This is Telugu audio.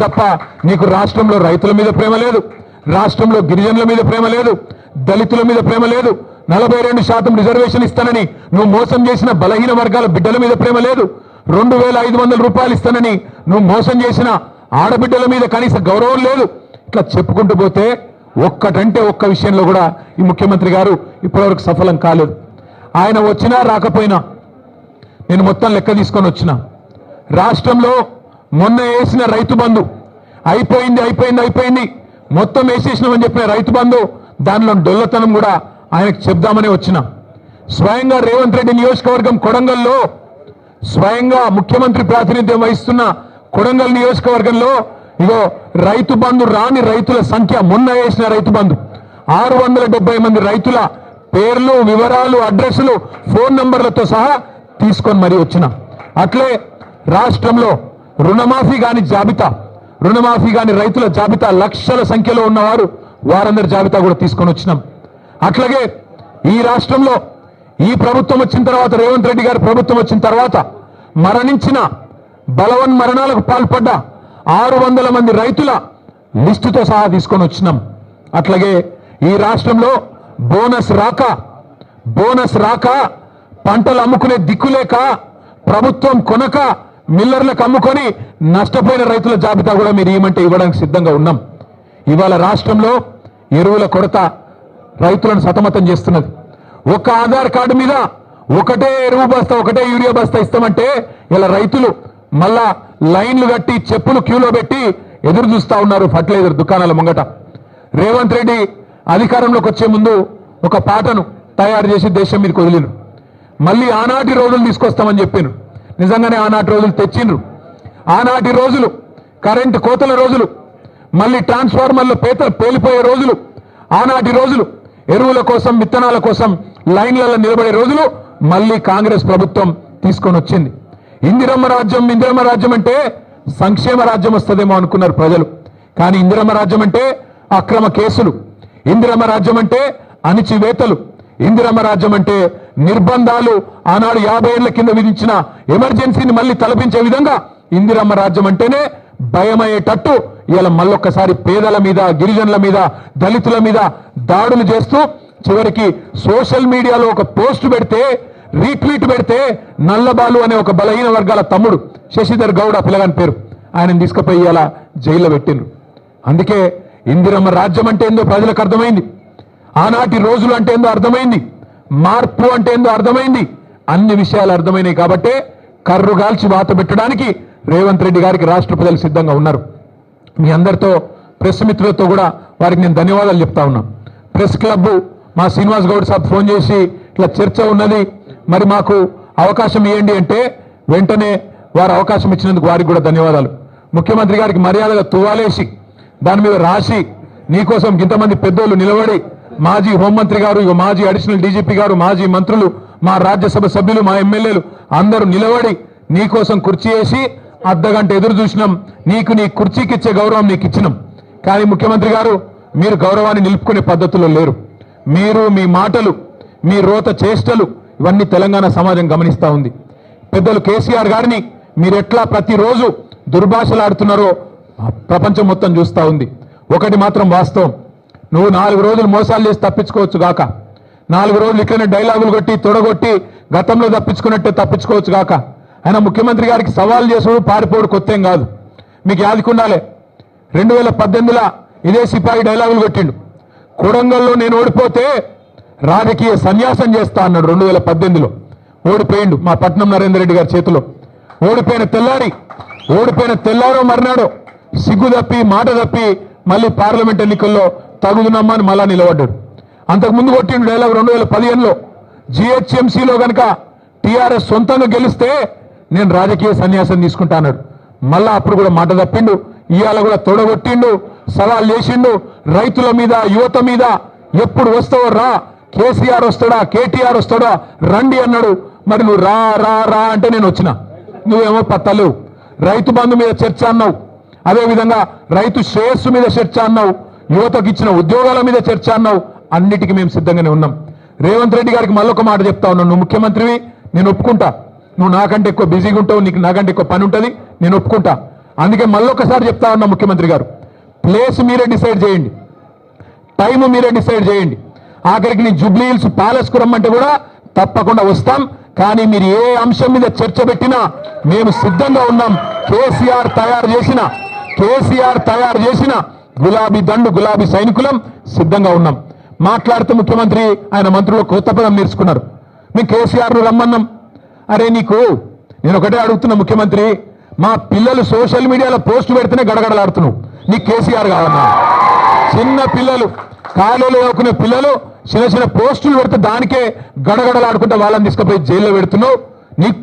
తప్ప నీకు రాష్ట్రంలో రైతుల మీద ప్రేమ లేదు, రాష్ట్రంలో గిరిజనుల మీద ప్రేమ లేదు, దళితుల మీద ప్రేమ లేదు, 42% రిజర్వేషన్ ఇస్తానని నువ్వు మోసం చేసిన బలహీన వర్గాల బిడ్డల మీద ప్రేమ లేదు, 2500 రూపాయలు ఇస్తానని నువ్వు మోసం చేసిన ఆడబిడ్డల మీద కనీస గౌరవం లేదు. ఇట్లా చెప్పుకుంటూ పోతే ఒక్కటంటే ఒక్క విషయంలో కూడా ఈ ముఖ్యమంత్రి గారు ఇప్పటివరకు సఫలం కాలేదు. ఆయన వచ్చినా రాకపోయినా నేను మొత్తం లెక్క తీసుకొని వచ్చిన రాష్ట్రంలో మొన్న వేసిన రైతు బంధు అయిపోయింది మొత్తం వేసేసినామని చెప్పిన రైతు బంధు దానిలో డొల్లతనం కూడా ఆయనకు చెప్దామని వచ్చిన. స్వయంగా రేవంత్ రెడ్డి నియోజకవర్గం కొడంగల్లో స్వయంగా ముఖ్యమంత్రి ప్రాతినిధ్యం వహిస్తున్న కొడంగల్ నియోజకవర్గంలో ఇగో రైతు బంధు రాని రైతుల సంఖ్య మొన్న వేసిన రైతు బంధు 670 మంది రైతుల పేర్లు, వివరాలు, అడ్రస్లు, ఫోన్ నంబర్లతో సహా తీసుకొని మరీ వచ్చిన. అట్లే రాష్ట్రంలో రుణమాఫీ కాని రైతుల జాబితా లక్షల సంఖ్యలో ఉన్నవారు వారందరి జాబితా కూడా తీసుకొని వచ్చినాం. అట్లాగే ఈ రాష్ట్రంలో ఈ ప్రభుత్వం వచ్చిన తర్వాత, రేవంత్ రెడ్డి గారి ప్రభుత్వం వచ్చిన తర్వాత మరణించిన మరణాలకు పాల్పడ్డ 600 మంది రైతుల లిస్టుతో సహా తీసుకొని వచ్చినాం. అట్లాగే ఈ రాష్ట్రంలో బోనస్ రాక పంటలు అమ్ముకునే దిక్కులేక ప్రభుత్వం కొనక మిల్లర్లకు అమ్ముకొని నష్టపోయిన రైతుల జాబితా కూడా మీరు ఏమంటే ఇవ్వడానికి సిద్ధంగా ఉన్నాం. ఇవాళ రాష్ట్రంలో ఎరువుల కొరత రైతులను సతమతం చేస్తున్నది. ఒక ఆధార్ కార్డు మీద ఒకటే ఎరువు బస్తా, ఒకటే యూరియా బస్తా ఇస్తామంటే ఇలా రైతులు మళ్ళా లైన్లు కట్టి చెప్పులు క్యూలో పెట్టి ఎదురు చూస్తా ఉన్నారు ఫర్టిలైజర్ దుకాణాల ముంగట. రేవంత్ రెడ్డి అధికారంలోకి వచ్చే ముందు ఒక పాటను తయారు చేసి దేశం మీదకి వదిలిరు. మళ్ళీ ఆనాటి రోజులు తీసుకొస్తామని చెప్పినారు. నిజంగానే ఆనాటి రోజులు తెచ్చిండ్రు. ఆనాటి రోజులు కరెంటు కోతల రోజులు, మళ్ళీ ట్రాన్స్ఫార్మర్ల పేలిపోయే రోజులు, ఆనాటి రోజులు ఎరువుల కోసం, విత్తనాల కోసం లైన్లలో నిలబడే రోజులు మళ్ళీ కాంగ్రెస్ ప్రభుత్వం తీసుకొని వచ్చింది. ఇందిరమ్మ రాజ్యం అంటే సంక్షేమ రాజ్యం వస్తుందేమో అనుకున్నారు ప్రజలు. కానీ ఇందిరమ్మ రాజ్యం అంటే అక్రమ కేసులు, ఇందిరమ్మ రాజ్యం అంటే అణిచివేతలు, ఇందిరమ్మ రాజ్యం అంటే నిర్బంధాలు, ఆనాడు 50 ఏళ్ల కింద విధించిన ఎమర్జెన్సీని మళ్ళీ తలపించే విధంగా ఇందిరమ్మ రాజ్యం అంటేనే భయమయ్యేటట్టు ఇలా మళ్ళొక్కసారి పేదల మీద, గిరిజనుల మీద, దళితుల మీద దాడులు చేస్తూ చివరికి సోషల్ మీడియాలో ఒక పోస్ట్ పెడితే, రీట్వీట్ పెడితే నల్లబాలు అనే ఒక బలహీన వర్గాల తమ్ముడు శశిధర్ గౌడ పిల్లగాని పేరు, ఆయనను తీసుకుపోయి ఇలా జైల్లో పెట్టిండ్రు. అందుకే ఇందిరమ్మ రాజ్యం అంటే ఏందో ప్రజలకు అర్థమైంది, ఆనాటి రోజులు అంటే ఏందో అర్థమైంది, మార్పు అంటే ఏందో అర్థమైంది, అన్ని విషయాలు అర్థమైనాయి. కాబట్టే కర్రుగాల్చి వాత పెట్టడానికి రేవంత్ రెడ్డి గారికి రాష్ట్ర ప్రజలు సిద్ధంగా ఉన్నారు. మీ అందరితో ప్రెస్ మిత్రులతో కూడా వారికి నేను ధన్యవాదాలు చెప్తా ఉన్నా. ప్రెస్ క్లబ్ మా శ్రీనివాస్ గౌడ్ సాబ్ ఫోన్ చేసి ఇట్లా చర్చ ఉన్నది, మరి మాకు అవకాశం ఇవ్వండి అంటే వెంటనే వారు అవకాశం ఇచ్చినందుకు వారికి కూడా ధన్యవాదాలు. ముఖ్యమంత్రి గారికి మర్యాదగా తువ్వాలేసి దాని మీద రాసి నీకోసం ఇంతమంది పెద్దోళ్ళు నిలబడి, మాజీ హోంమంత్రి గారు, మాజీ అడిషనల్ డీజీపీ గారు, మాజీ మంత్రులు, మా రాజ్యసభ సభ్యులు, మా ఎమ్మెల్యేలు అందరూ నిలబడి నీకోసం కుర్చీ వేసి అర్ధగంట ఎదురు చూసినాం. నీకు నీ కుర్చీకి ఇచ్చే గౌరవం నీకు ఇచ్చినాం. కానీ ముఖ్యమంత్రి గారు మీరు గౌరవాన్ని నిలుపుకునే పద్ధతిలో లేరు. మీరు మీ మాటలు, మీ రోత చేష్టలు ఇవన్నీ తెలంగాణ సమాజం గమనిస్తూ ఉంది. పెద్దలు కేసీఆర్ గారిని మీరు ఎట్లా ప్రతిరోజు దుర్భాషలాడుతున్నారో ప్రపంచం మొత్తం చూస్తూ ఉంది. ఒకటి మాత్రం వాస్తవం, నువ్వు 4 రోజులు మోసాలు చేసి తప్పించుకోవచ్చు గాక, 4 రోజులు ఇట్లనే డైలాగులు కొట్టి తొడగొట్టి గతంలో తప్పించుకున్నట్టే తప్పించుకోవచ్చు గాక. ఆయన ముఖ్యమంత్రి గారికి సవాల్ చేసుడు పారిపోడు కొత్తేం కాదు. మీకు యాదికుండాలే 2018లో ఇదే సిపాయి డైలాగులు కొట్టిండు. కొడంగల్లో నేను ఓడిపోతే రాజకీయ సన్యాసం చేస్తా అన్నాడు. 2018లో ఓడిపోయిండు మా పట్నం నరేందర్ రెడ్డి గారి చేతిలో. ఓడిపోయిన తెల్లారో మర్నాడో సిగ్గు తప్పి మాట తప్పి మళ్ళీ పార్లమెంట్ ఎన్నికల్లో తగుదునమ్మని మళ్ళా నిలబడ్డాడు. అంతకుముందు కొట్టిండు డైలాగ్ 2015లో GHMCలో కనుక టీఆర్ఎస్ సొంతంగా గెలిస్తే నేను రాజకీయ సన్యాసం తీసుకుంటా అన్నాడు. మళ్ళా అప్పుడు కూడా మాట తప్పిండు. ఇవాళ కూడా తొడగొట్టిండు, సవాల్ చేసిండు రైతుల మీద, యువత మీద. ఎప్పుడు వస్తావో రా, కేసీఆర్ వస్తాడా, కేటీఆర్ వస్తాడా, రండి అన్నాడు. మరి నువ్వు రా రా రా అంటే నేను వచ్చిన, నువ్వేమో పత్తలేవు. రైతు బంధు మీద చర్చ అన్నావు, అదేవిధంగా రైతు శ్రేయస్సు మీద చర్చ అన్నావు, యువతకు ఇచ్చిన ఉద్యోగాల మీద చర్చ అన్నావు. అన్నిటికీ మేము సిద్ధంగానే ఉన్నాం. రేవంత్ రెడ్డి గారికి మళ్ళొక మాట చెప్తా ఉన్నాను, నువ్వు ముఖ్యమంత్రివి, నేను ఒప్పుకుంటా. నువ్వు నాకంటే ఎక్కువ బిజీగా ఉంటావు, నీకు నాకంటే ఎక్కువ పని ఉంటుంది, నేను ఒప్పుకుంటా. అందుకే మళ్ళొకసారి చెప్తా ఉన్నా ముఖ్యమంత్రి గారు, ప్లేస్ మీరే డిసైడ్ చేయండి, టైం మీరే డిసైడ్ చేయండి. ఆఖరికి నీ జూబ్లీ హిల్స్ ప్యాలెస్కు రమ్మంటే కూడా తప్పకుండా వస్తాం. కానీ మీరు ఏ అంశం మీద చర్చ పెట్టినా మేము సిద్ధంగా ఉన్నాం. కేసీఆర్ తయారు చేసిన గులాబీ దండు గులాబీ సైనికులం సిద్ధంగా ఉన్నాం. మాట్లాడుతూ ముఖ్యమంత్రి ఆయన మంత్రులు కొత్త పదం నేర్చుకున్నారు. మేము కేసీఆర్ను రమ్మన్నాం. అరే నేను ఒకటే అడుగుతున్నా ముఖ్యమంత్రి, మా పిల్లలు సోషల్ మీడియాలో పోస్ట్ పెడితేనే గడగడలాడుతున్నావు, నీకు కేసీఆర్ కావాలన్నా? చిన్న పిల్లలు కాలేజీలో చదువుకునే పిల్లలు చిన్న చిన్న పోస్టులు పెడితే దానికే గడగడలాడుకుంటే వాళ్ళని తీసుకుపోయి జైల్లో పెడుతున్నావు. నీకు